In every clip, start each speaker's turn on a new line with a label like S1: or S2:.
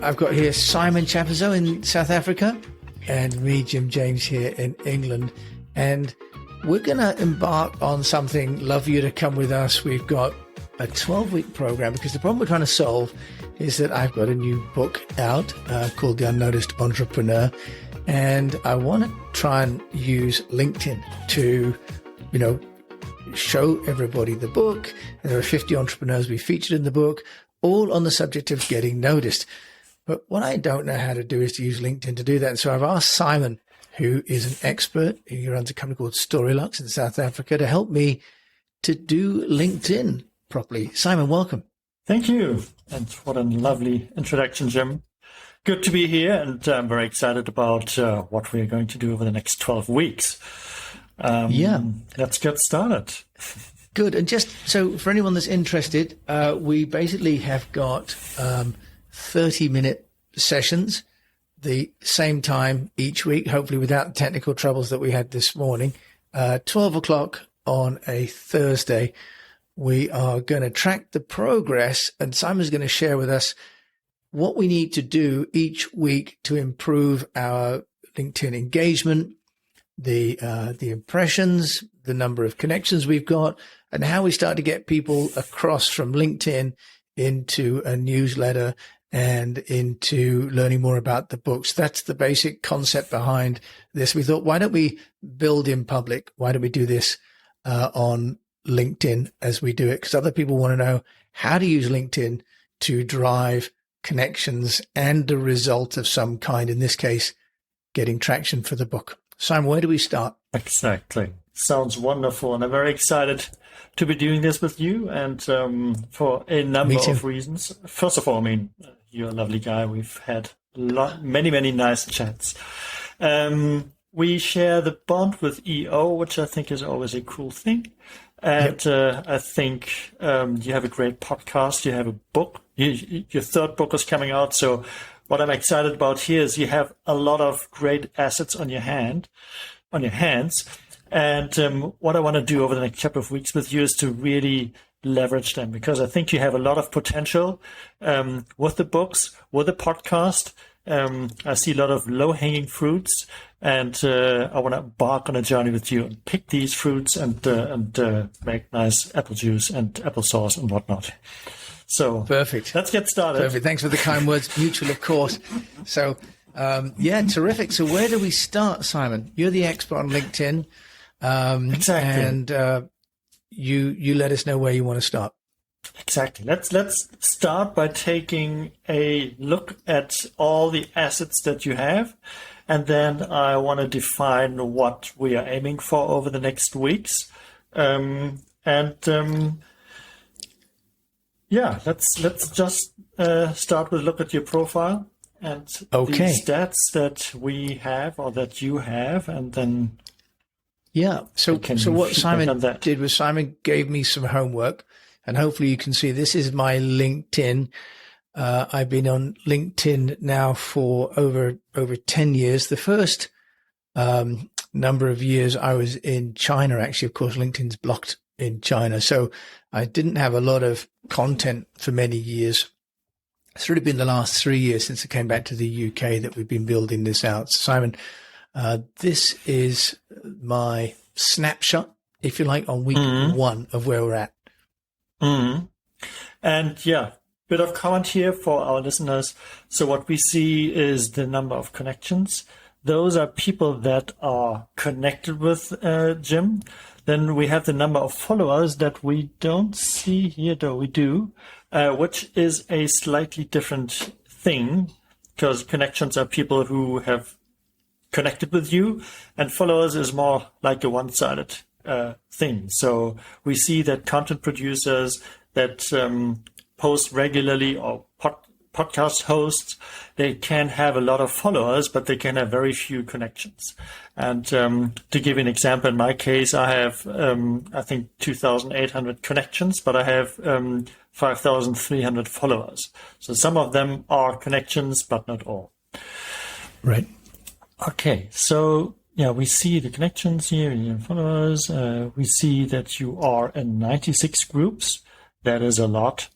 S1: I've got here Simon Chapazo in South Africa and me, Jim James, here in England. And we're going to embark on something. Love you to come with us. We've got a 12-week program because the problem we're trying to solve is that I've got a new book out called The Unnoticed Entrepreneur. And I want to try and use LinkedIn to, show everybody the book. And there are 50 entrepreneurs we featured in the book, all on the subject of getting noticed. But what I don't know how to do is to use LinkedIn to do that. And so I've asked Simon, who is an expert, who runs a company called Storylux in South Africa, to help me to do LinkedIn properly. Simon, welcome.
S2: Thank you. And what a lovely introduction, Jim. Good to be here, and I'm very excited about what we're going to do over the next 12 weeks. Let's get started.
S1: Good. And just so for anyone that's interested, we basically have got 30-minute sessions, the same time each week, hopefully without the technical troubles that we had this morning. 12 o'clock on a Thursday. We are going to track the progress, and Simon's going to share with us what we need to do each week to improve our LinkedIn engagement, the impressions, the number of connections we've got, and how we start to get people across from LinkedIn into a newsletter and into learning more about the books. That's the basic concept behind this. We thought, why don't we build in public? Why don't we do this on LinkedIn as we do it? Because other people want to know how to use LinkedIn to drive connections and the result of some kind, in this case, getting traction for the book. Simon, where do we start?
S2: Exactly. Sounds wonderful. And I'm very excited to be doing this with you, and for a number of reasons. First of all, you're a lovely guy. We've had many nice chats. We share the bond with EO, which I think is always a cool thing. And I think you have a great podcast. You have a book. Your third book is coming out. So what I'm excited about here is you have a lot of great assets on your hands. And what I want to do over the next couple of weeks with you is to really leverage them, because I think you have a lot of potential with the books, with the podcast. I see a lot of low-hanging fruits, and I want to embark on a journey with you and pick these fruits and make nice apple juice and applesauce and whatnot. So
S1: perfect.
S2: Let's get started.
S1: Perfect. Thanks for the kind words. Mutual, of course. So, terrific. So where do we start, Simon? You're the expert on LinkedIn.
S2: Exactly.
S1: And you let us know where you want to start.
S2: Exactly. Let's start by taking a look at all the assets that you have, and then I want to define what we are aiming for over the next weeks. Let's just start with a look at your profile and the stats that we have or that you have, and then
S1: So what Simon did was Simon gave me some homework. And hopefully you can see this is my LinkedIn. I've been on LinkedIn now for over 10 years. The first number of years I was in China. Actually, of course, LinkedIn's blocked in China. So I didn't have a lot of content for many years. It's really been the last 3 years since I came back to the UK that we've been building this out. So Simon, this is my snapshot, if you like, on week one of where we're at.
S2: Mm-hmm. And bit of comment here for our listeners. So what we see is the number of connections. Those are people that are connected with Jim. Then we have the number of followers that we don't see here, though we do, which is a slightly different thing, because connections are people who have connected with you, and followers is more like a one-sided thing. So we see that content producers that post regularly, or podcast hosts, they can have a lot of followers, but they can have very few connections. And to give you an example, in my case, I have, I think, 2,800 connections, but I have 5,300 followers. So some of them are connections, but not all.
S1: Right.
S2: Okay, so we see the connections here in your followers. We see that you are in 96 groups. That is a lot.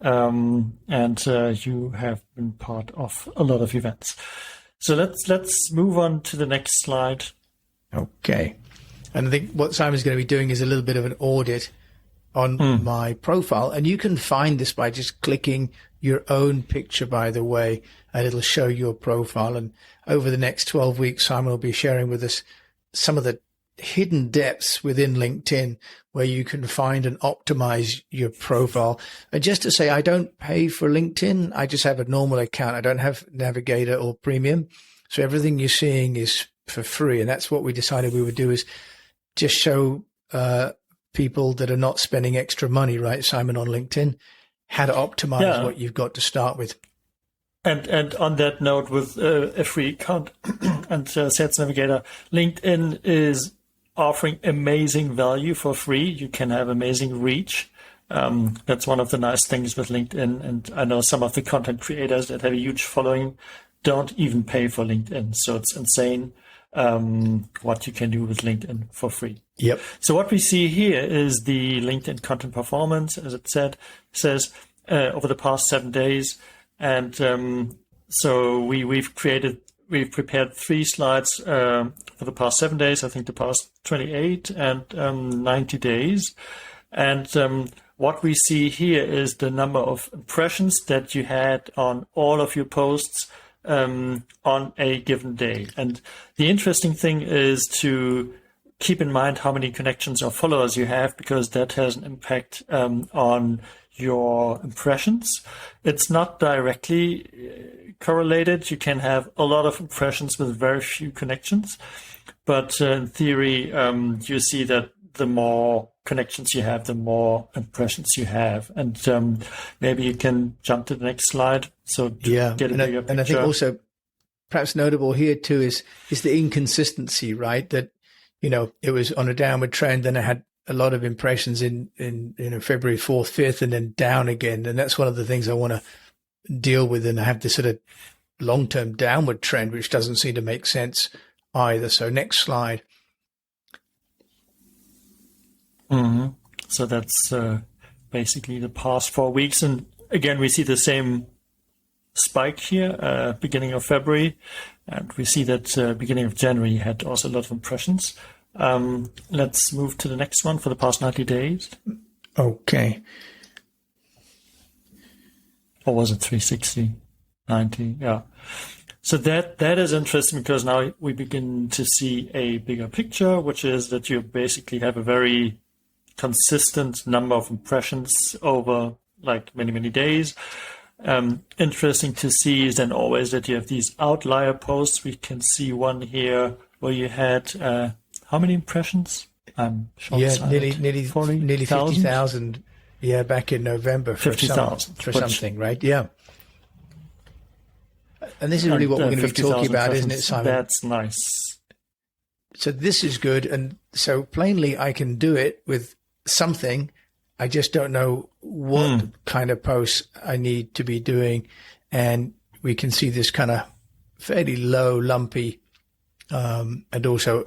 S2: and you have been part of a lot of events. So let's move on to the next slide.
S1: Okay. And I think what Simon's going to be doing is a little bit of an audit on my profile. And you can find this by just clicking your own picture, by the way, and it'll show your profile. And over the next 12 weeks, Simon will be sharing with us some of the hidden depths within LinkedIn where you can find and optimize your profile. And just to say, I don't pay for LinkedIn. I just have a normal account. I don't have Navigator or Premium. So everything you're seeing is for free. And that's what we decided we would do, is just show people that are not spending extra money, right, Simon, on LinkedIn, how to optimize what you've got to start with.
S2: And on that note, with a free account and Sales Navigator, LinkedIn is offering amazing value for free. You can have amazing reach. That's one of the nice things with LinkedIn. And I know some of the content creators that have a huge following don't even pay for LinkedIn. So it's insane what you can do with LinkedIn for free.
S1: Yep.
S2: So what we see here is the LinkedIn content performance, as it says over the past 7 days. And so we've prepared 3 slides for the past 7 days, I think the past 28 and 90 days. And what we see here is the number of impressions that you had on all of your posts on a given day. And the interesting thing is to keep in mind how many connections or followers you have, because that has an impact on your impressions. It's not directly correlated. You can have a lot of impressions with very few connections, but in theory, you see that the more connections you have, the more impressions you have. And maybe you can jump to the next slide. So get a bigger picture.
S1: And I think also perhaps notable here too is the inconsistency, right? That, it was on a downward trend, then I had a lot of impressions in February 4th, 5th, and then down again. And that's one of the things I want to deal with. And I have this sort of long-term downward trend, which doesn't seem to make sense either. So next slide.
S2: Mm-hmm. So that's basically the past 4 weeks. And again, we see the same spike here, beginning of February. And we see that beginning of January had also a lot of impressions. Let's move to the next one for the past 90 days.
S1: Okay.
S2: Or was it 360, 90? Yeah. So that is interesting, because now we begin to see a bigger picture, which is that you basically have a very consistent number of impressions over like many, many days. Interesting to see is then always that you have these outlier posts. We can see one here where you had how many impressions?
S1: Nearly 50,000. Yeah, back in November for
S2: 50,000
S1: for something, right? Yeah. And this is really what we're going to be talking about, isn't it, Simon?
S2: That's nice.
S1: So this is good. And so plainly I can do it with something. I just don't know what kind of posts I need to be doing. And we can see this kind of fairly low, lumpy, and also,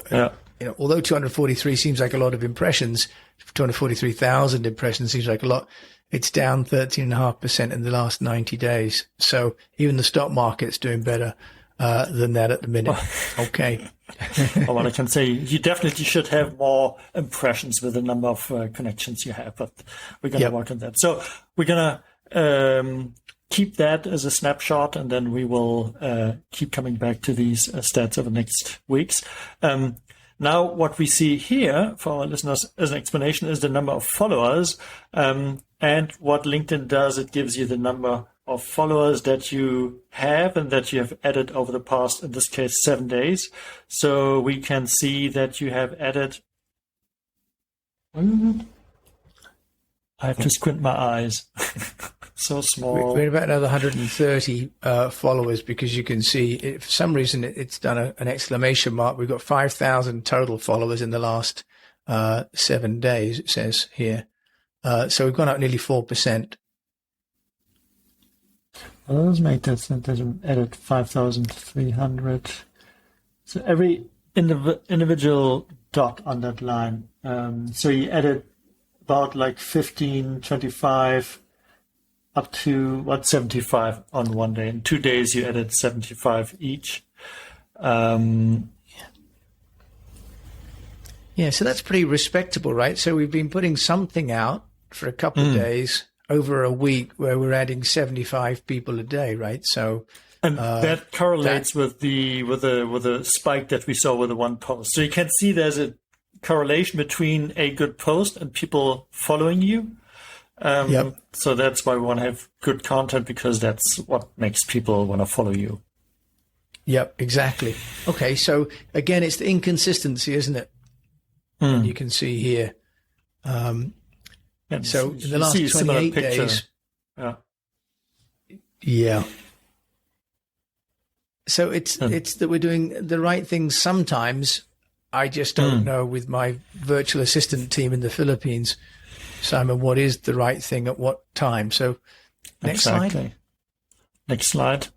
S1: although 243 seems like a lot of impressions, 243,000 impressions seems like a lot, it's down 13.5% in the last 90 days. So even the stock market's doing better than that at the minute. Okay.
S2: Well, I can say you definitely should have more impressions with the number of connections you have, but we're going to work on that. So we're going to keep that as a snapshot, and then we will keep coming back to these stats over the next weeks. Now, what we see here for our listeners as an explanation is the number of followers. And what LinkedIn does, it gives you the number of followers that you have and that you have added over the past, in this case, 7 days. So we can see that you have added. I have to squint my eyes. So small.
S1: We're about another 130 followers, because you can see, for some reason, it's done an exclamation mark. We've got 5,000 total followers in the last 7 days, it says here. So we've gone up nearly 4%.
S2: Well, let's make that sentence edit 5,300. So every individual dot on that line. So you added about like 15, 25 up to, 75 on one day. In 2 days, you added 75 each.
S1: Yeah, so that's pretty respectable, right? So we've been putting something out for a couple of days over a week where we're adding 75 people a day, right? So,
S2: and that correlates with the spike that we saw with the one post. So you can see there's a correlation between a good post and people following you.
S1: Yep.
S2: So that's why we want to have good content, because that's what makes people want to follow you.
S1: Yep, exactly. Okay, so again, it's the inconsistency, isn't it? You can see here. So in the last 28 days. Yeah. So it's that we're doing the right things sometimes. I just don't know with my virtual assistant team in the Philippines, Simon, what is the right thing at what time. So next slide.
S2: Next slide.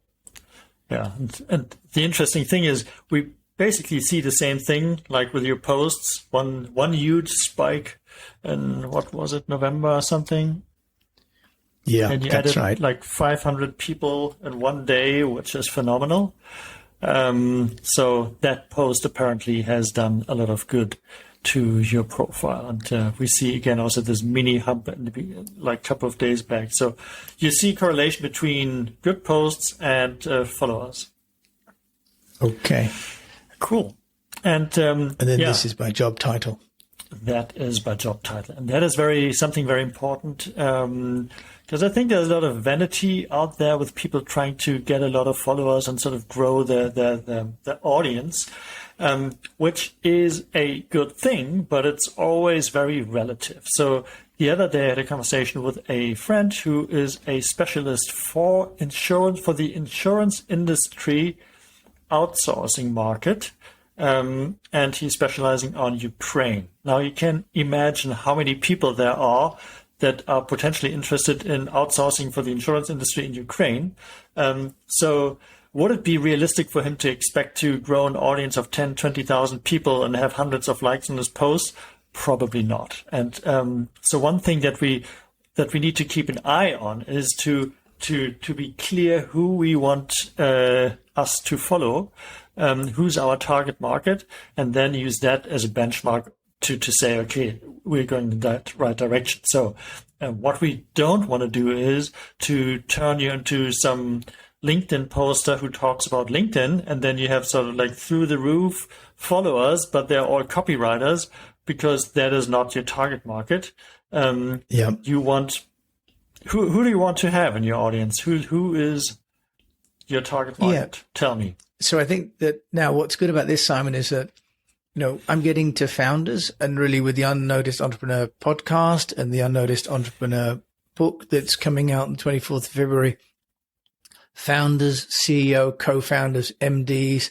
S2: Yeah. And the interesting thing is we basically see the same thing like with your posts, one huge spike in, what was it, November or something?
S1: Yeah,
S2: and you
S1: that's
S2: added
S1: right.
S2: like 500 people in one day, which is phenomenal. So that post apparently has done a lot of good to your profile. And we see again also this mini hump in the, like couple of days back. So you see correlation between good posts and followers.
S1: Okay.
S2: Cool. And then
S1: this is my job title.
S2: That is by job title. And that is something very important, because I think there's a lot of vanity out there with people trying to get a lot of followers and sort of grow their audience, which is a good thing, but it's always very relative. So the other day I had a conversation with a friend who is a specialist for insurance, for the insurance industry outsourcing market. And he's specializing on Ukraine. Now you can imagine how many people there are that are potentially interested in outsourcing for the insurance industry in Ukraine. So would it be realistic for him to expect to grow an audience of 10, 20,000 people and have hundreds of likes on his posts? Probably not. And so one thing that we need to keep an eye on is to be clear who we want us to follow, who's our target market, and then use that as a benchmark to say, okay, we're going in that right direction. So what we don't want to do is to turn you into some LinkedIn poster who talks about LinkedIn, and then you have sort of like through the roof followers, but they're all copywriters, because that is not your target market. You want, who do you want to have in your audience? Who is your target market? Yeah. Tell me.
S1: So I think that now what's good about this, Simon, is that, I'm getting to founders, and really with the Unnoticed Entrepreneur podcast and the Unnoticed Entrepreneur book that's coming out on the 24th of February, founders, CEO, co-founders, MDs,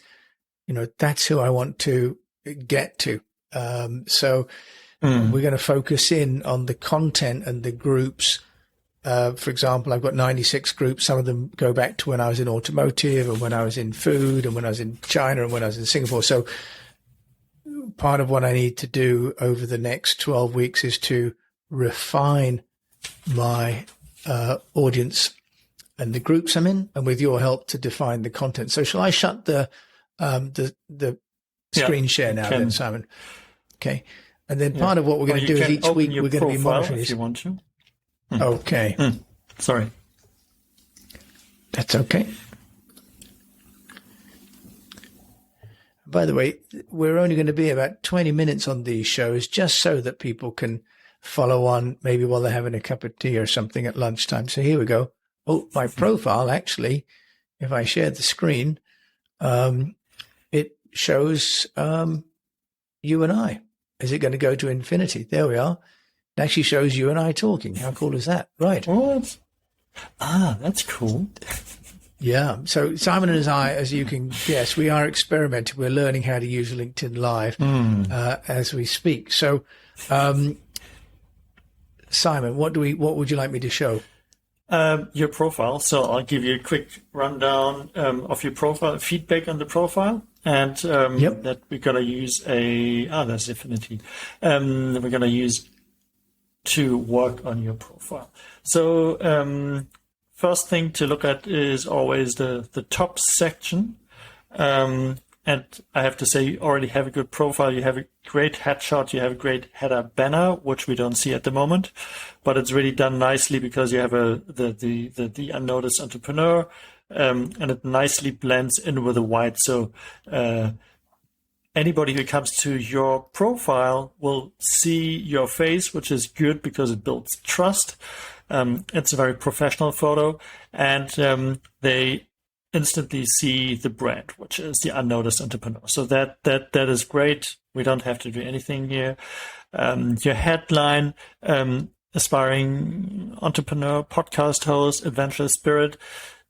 S1: that's who I want to get to. So we're going to focus in on the content and the groups. For example, I've got 96 groups. Some of them go back to when I was in automotive and when I was in food and when I was in China and when I was in Singapore. So part of what I need to do over the next 12 weeks is to refine my audience and the groups I'm in, and with your help to define the content. So shall I shut the screen share now then, Simon? Okay. And then part of what we're going to do is each week we're going to be monitoring
S2: if you want to.
S1: Okay.
S2: Sorry.
S1: That's okay. By the way, we're only going to be about 20 minutes on these shows, just so that people can follow on maybe while they're having a cup of tea or something at lunchtime. So here we go. Oh, my profile, actually, if I share the screen, it shows you and I. Is it going to go to infinity? There we are. It actually shows you and I talking. How cool is that? Right.
S2: What? That's cool.
S1: Yeah. So Simon and I, as you can guess, we are experimenting. We're learning how to use LinkedIn Live as we speak. So, Simon, what would you like me to show?
S2: Your profile. So I'll give you a quick rundown of your profile, feedback on the profile, and that we're gonna use that's Affinity. We're gonna use to work on your profile. So first thing to look at is always the top section. And I have to say, you already have a good profile. You have a great headshot. You have a great header banner, which we don't see at the moment, but it's really done nicely because you have the unnoticed entrepreneur, and it nicely blends in with the white. So anybody who comes to your profile will see your face, which is good because it builds trust. It's a very professional photo, and they instantly see the brand, which is the unnoticed entrepreneur. So that is great. We don't have to do anything here. Your headline, aspiring entrepreneur, podcast host, adventurous spirit,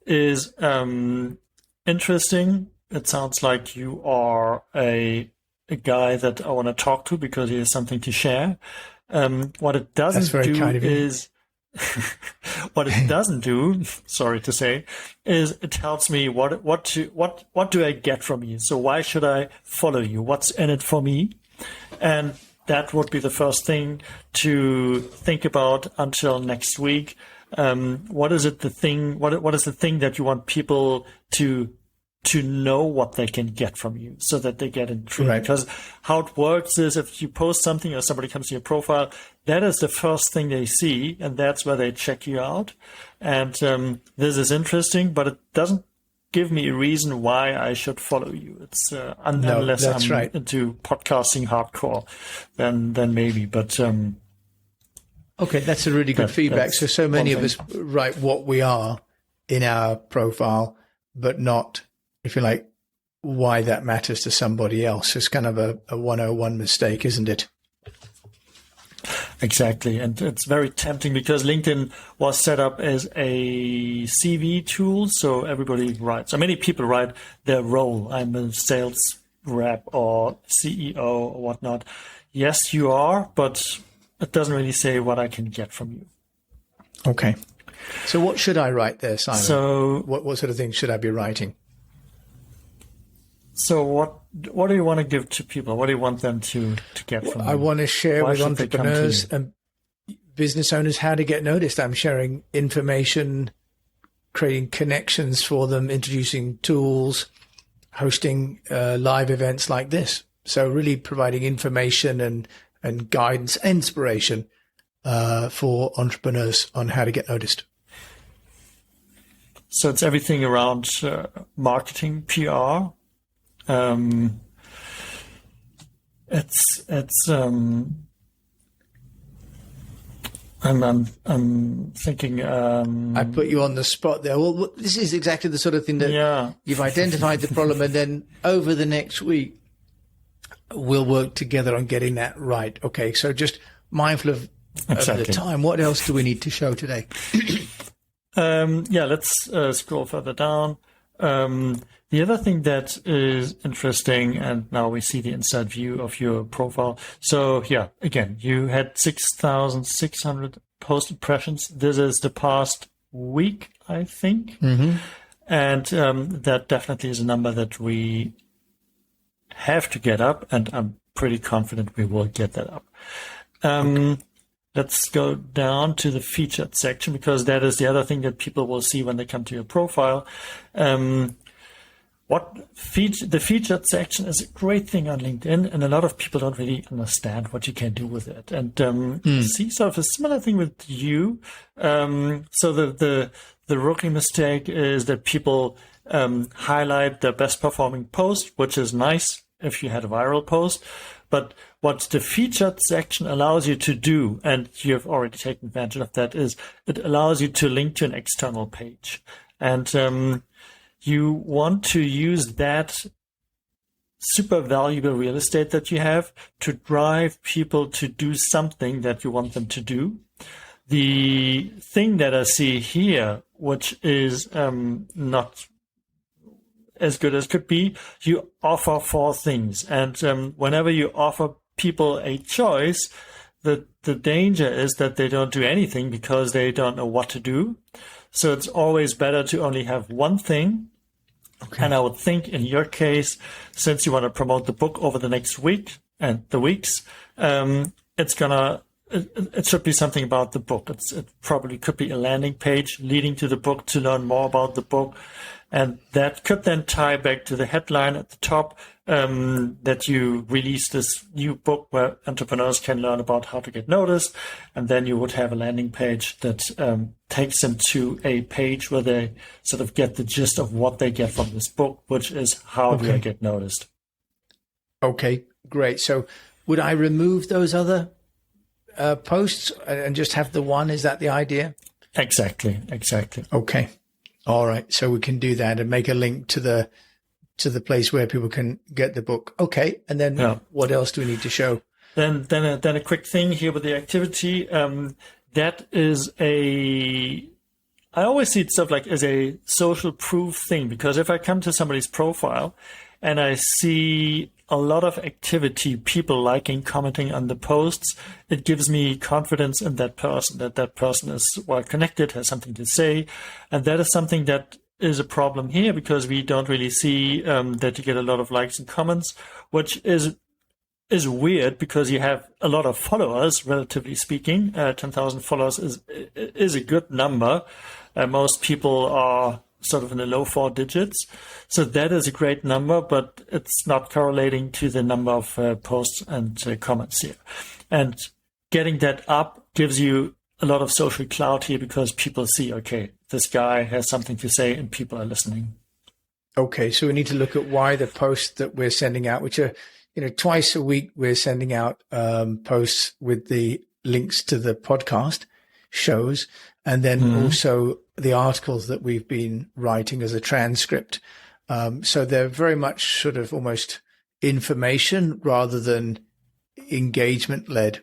S2: is interesting. It sounds like you are a guy that I want to talk to because he has something to share. What it doesn't do is what it doesn't do, sorry to say, is it tells me what do I get from you? So why should I follow you? What's in it for me? And that would be the first thing to think about until next week. What is the thing that you want people to know what they can get from you so that they get intrigued? Right. Because how it works is if you post something or somebody comes to your profile, that is the first thing they see, and that's where they check you out. And this is interesting, but it doesn't give me a reason why I should follow you. It's unless I'm right. into podcasting hardcore, then maybe. But
S1: okay, that's a really good feedback. So many of us write what we are in our profile, but not, if you like, why that matters to somebody else. It's kind of a 101 mistake, isn't it?
S2: Exactly. And it's very tempting because LinkedIn was set up as a CV tool. So everybody writes, so many people write their role. I'm a sales rep or CEO or whatnot. Yes, you are, but it doesn't really say what I can get from you.
S1: Okay. So what should I write there, Simon?
S2: So
S1: what sort of things should I be writing?
S2: So what do you want to give to people? What do you want them to get from you?
S1: I want to share with entrepreneurs and business owners how to get noticed. I'm sharing information, creating connections for them, introducing tools, hosting live events like this. So really providing information and guidance, inspiration for entrepreneurs on how to get noticed.
S2: So it's everything around marketing, PR. I'm thinking.
S1: I put you on the spot there. Well, this is exactly the sort of thing that you've identified the problem, and then over the next week we'll work together on getting that right. Okay, so just mindful of the time. What else do we need to show today?
S2: Let's scroll further down. The other thing that is interesting, and now we see the inside view of your profile. So again, you had 6,600 post impressions. This is the past week, I think. Mm-hmm. And that definitely is a number that we have to get up, and I'm pretty confident we will get that up. Let's go down to the featured section, because that is the other thing that people will see when they come to your profile. The featured section is a great thing on LinkedIn, and a lot of people don't really understand what you can do with it. And see sort of a similar thing with you. So the rookie mistake is that people highlight their best performing post, which is nice if you had a viral post. But what the featured section allows you to do, and you have already taken advantage of that, is it allows you to link to an external page. And you want to use that super valuable real estate that you have to drive people to do something that you want them to do. The thing that I see here, which is not as good as could be, you offer 4 things. And whenever you offer people a choice, the danger is that they don't do anything because they don't know what to do. So it's always better to only have one thing. Okay. And I would think in your case, since you want to promote the book over the next week and the weeks, it's going to it should be something about the book. It probably could be a landing page leading to the book to learn more about the book. And that could then tie back to the headline at the top, that you release this new book where entrepreneurs can learn about how to get noticed. And then you would have a landing page that takes them to a page where they sort of get the gist of what they get from this book, which is how do I get noticed.
S1: Okay, great. So would I remove those other posts and just have the one? Is that the idea?
S2: Exactly.
S1: Okay. All right. So we can do that and make a link to the place where people can get the book. Okay. And then what else do we need to show?
S2: Then a quick thing here with the activity. That is I always see it stuff like as a social proof thing, because if I come to somebody's profile and I see a lot of activity, people liking, commenting on the posts, it gives me confidence in that person is well connected, has something to say. And that is something that is a problem here, because we don't really see that you get a lot of likes and comments, which is weird because you have a lot of followers, relatively speaking. 10,000 followers is a good number. Most people are sort of in the low 4 digits. So that is a great number, but it's not correlating to the number of posts and comments here. And getting that up gives you a lot of social clout here, because people see, okay, this guy has something to say and people are listening.
S1: Okay, so we need to look at why the posts that we're sending out, which are, twice a week, we're sending out posts with the links to the podcast shows, and then also the articles that we've been writing as a transcript. So they're very much sort of almost information rather than engagement led.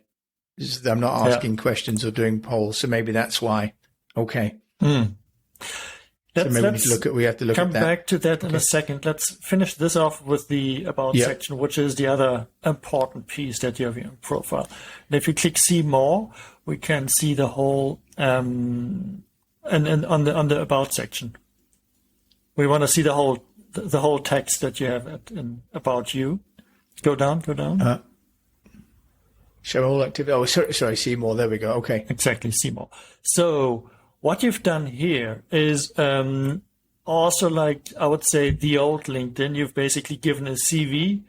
S1: I'm not asking questions or doing polls. So maybe that's why. Okay. So maybe we have to look at that.
S2: Come back to that in a second. Let's finish this off with the About section, which is the other important piece that you have in your profile. And if you click See More, we can see the whole, and on the About section. We want to see the whole text that you have in About You. Go down.
S1: Show all activity. Oh, sorry, see more. There we go. Okay.
S2: Exactly, see more. So what you've done here is also like, I would say, the old LinkedIn. You've basically given a CV,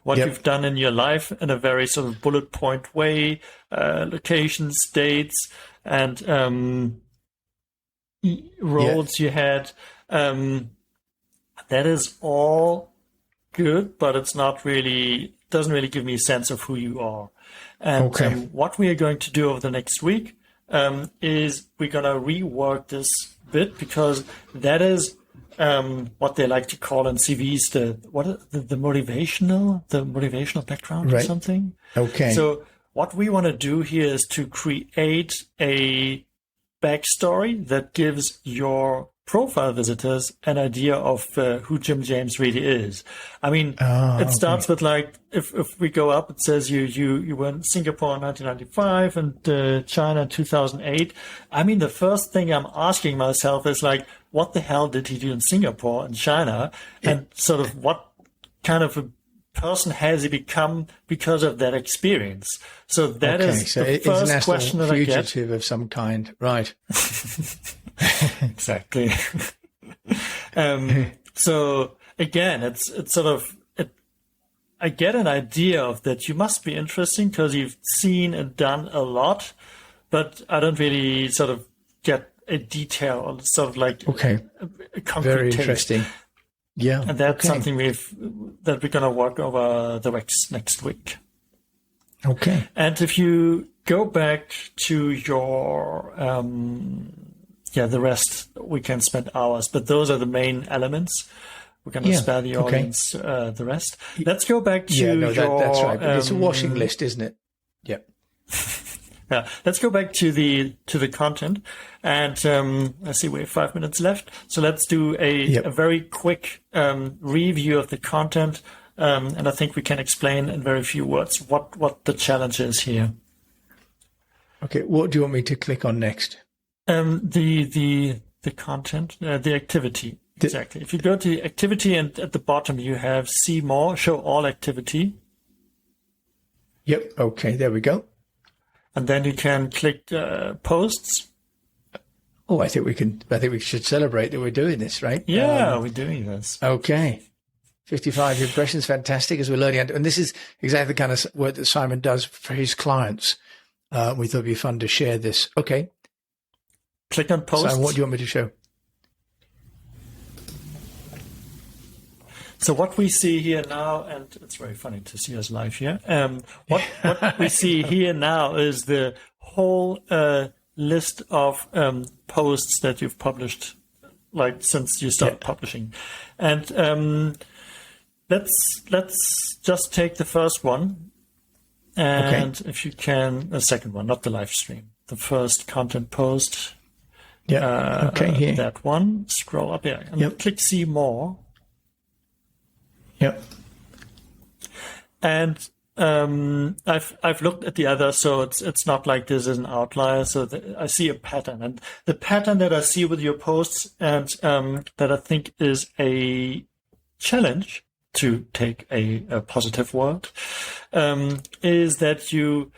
S2: what you've done in your life in a very sort of bullet point way, locations, dates, and roles you had. That is all good, but it's not really, doesn't really give me a sense of who you are. And what we are going to do over the next week is we're going to rework this bit, because that is what they like to call in CVs the motivational background or something. Okay. So what we want to do here is to create a backstory that gives your profile visitors an idea of who Jim James really is. I mean, it starts with like, if we go up, it says you were in Singapore in 1995 and China in 2008. I mean, the first thing I'm asking myself is like, what the hell did he do in Singapore and China? And sort of what kind of a person has he become because of that experience? So that is the first question that I get.
S1: Fugitive of some kind, right?
S2: Exactly. So again, it's sort of, I get an idea of that you must be interesting because you've seen and done a lot, but I don't really sort of get a detail or sort of like a concrete
S1: very
S2: taste.
S1: Interesting. Yeah.
S2: And that's something that we're going to work over the next week.
S1: Okay.
S2: And if you go back to your, the rest, we can spend hours, but those are the main elements. We're going to spare the audience the rest. Let's go back to
S1: that's right. But it's a washing list, isn't it? Yep.
S2: Yeah. Let's go back to the content, and I see we have 5 minutes left. So let's do a very quick review of the content, and I think we can explain in very few words what the challenge is here.
S1: Okay. What do you want me to click on next?
S2: The content, the activity. Exactly. If you go to the activity and at the bottom you have see more, show all activity.
S1: Yep. Okay. There we go.
S2: and then you can click posts.
S1: Oh, I think we should celebrate that we're doing this, right?
S2: Yeah, we're doing this.
S1: Okay. 55 impressions, fantastic, as we're learning. And this is exactly the kind of work that Simon does for his clients. We thought it'd be fun to share this. Okay.
S2: Click on posts.
S1: Simon, what do you want me to show?
S2: So what we see here now, and it's very funny to see us live here. What we see here now is the whole list of posts that you've published, like since you started publishing. And let's just take the first one, and if you can, the second one, not the live stream, the first content post.
S1: Yeah. Here.
S2: That one. Scroll up here and click see more.
S1: Yep.
S2: And I've looked at the other, so it's not like this is an outlier. So I see a pattern, and the pattern that I see with your posts, and that I think is a challenge, to take a positive word, is that you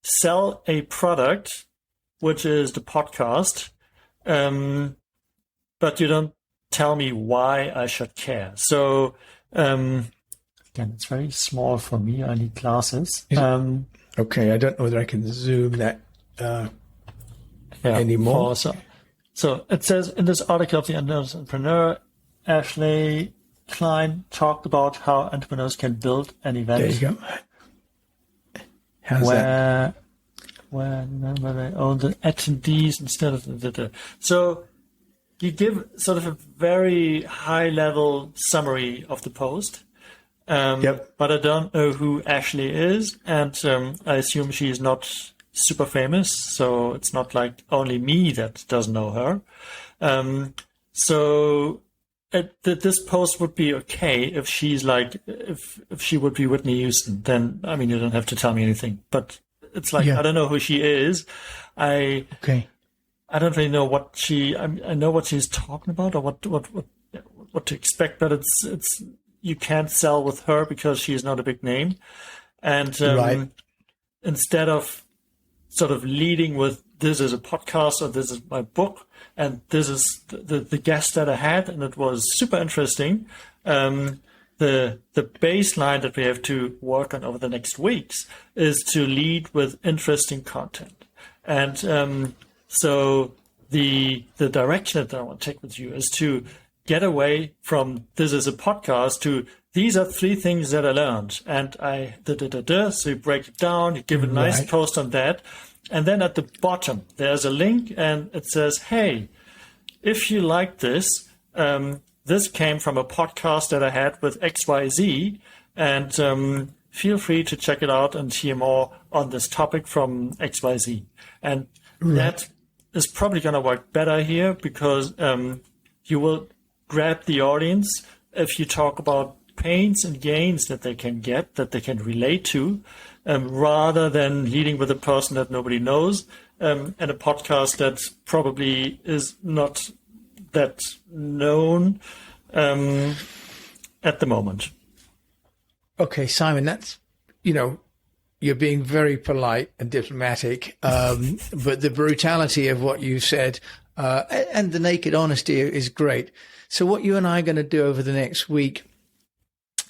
S2: sell a product, which is the podcast, but you don't tell me why I should care. So again, it's very small for me. I need glasses.
S1: Okay, I don't know whether I can zoom that anymore.
S2: So it says in this article of the Entrepreneur, Ashley Klein talked about how entrepreneurs can build an event.
S1: There you go. How's that?
S2: Where they own the attendees instead of the. So you give sort of a very high level summary of the post. But I don't know who Ashley is, and I assume she is not super famous, so it's not like only me that doesn't know her. So this post would be okay if she's like, if she would be Whitney Houston, then, I mean, you don't have to tell me anything, but it's like, I don't know who she is. I don't really know what I know what she's talking about or what to expect, but it's, you can't sell with her because she is not a big name. And instead of sort of leading with, this is a podcast or this is my book and this is the guest that I had, and it was super interesting. The baseline that we have to work on over the next weeks is to lead with interesting content. And so the direction that I want to take with you is to get away from this is a podcast to these are 3 things that I learned. And so you break it down, you give a nice post on that. And then at the bottom, there's a link and it says, hey, if you like this, this came from a podcast that I had with XYZ, and feel free to check it out and hear more on this topic from XYZ. And that is probably going to work better here because you will grab the audience if you talk about pains and gains that they can get, that they can relate to, rather than leading with a person that nobody knows, and a podcast that probably is not that known at the moment.
S1: Okay, Simon, that's, you're being very polite and diplomatic, but the brutality of what you said and the naked honesty is great. So what you and I are going to do over the next week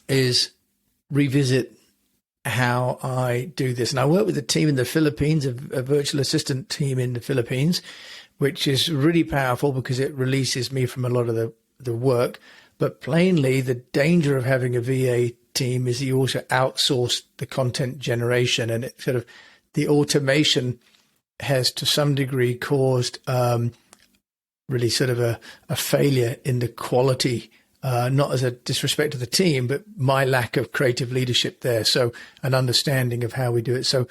S1: is revisit how I do this. And I work with a team in the Philippines, a virtual assistant team in the Philippines, which is really powerful because it releases me from a lot of the work. But plainly, the danger of having a VA team is you also outsource the content generation, and it sort of the automation has to some degree caused really sort of a failure in the quality, not as a disrespect to the team, but my lack of creative leadership there. So an understanding of how we do it. So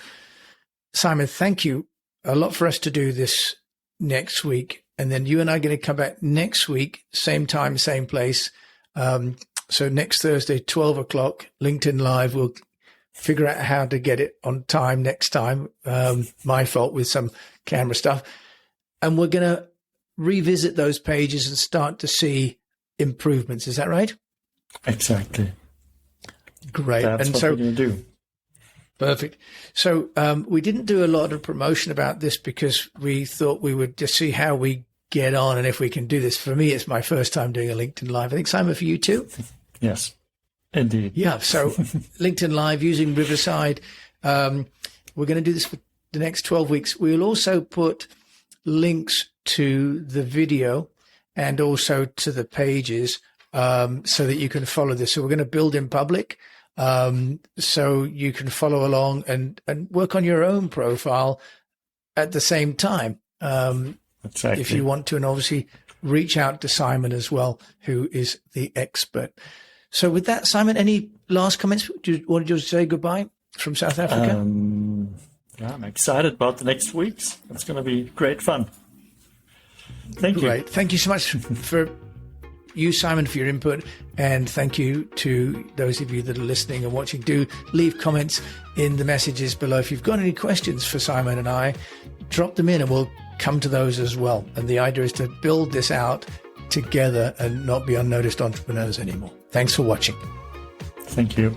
S1: Simon, thank you a lot for us to do this next week. And then you and I are going to come back next week, same time, same place. So next Thursday, 12 o'clock, LinkedIn Live. We'll figure out how to get it on time next time. My fault with some camera stuff. And we're going to revisit those pages and start to see improvements. Is that right?
S2: Exactly.
S1: Great.
S2: That's
S1: and
S2: what
S1: so
S2: we're going to do.
S1: Perfect. So we didn't do a lot of promotion about this because we thought we would just see how we get on and if we can do this. For me, it's my first time doing a LinkedIn Live. I think, Simon, for you too?
S2: Yes, indeed.
S1: Yeah. So LinkedIn Live using Riverside. We're going to do this for the next 12 weeks. We'll also put links to the video and also to the pages so that you can follow this. So we're going to build in public. So you can follow along and work on your own profile at the same time,
S2: Exactly.
S1: if you want to, and obviously reach out to Simon as well, who is the expert. So with that, Simon, any last comments? Wanted you to say goodbye from South Africa?
S2: Yeah, I'm excited about the next weeks. It's going to be great fun. Thank you.
S1: Great. Thank you so much for you, Simon, for your input, and thank you to those of you that are listening and watching. Do leave comments in the messages below. If you've got any questions for Simon and I, drop them in and we'll come to those as well. And the idea is to build this out together and not be unnoticed entrepreneurs anymore. Thanks for watching.
S2: Thank you.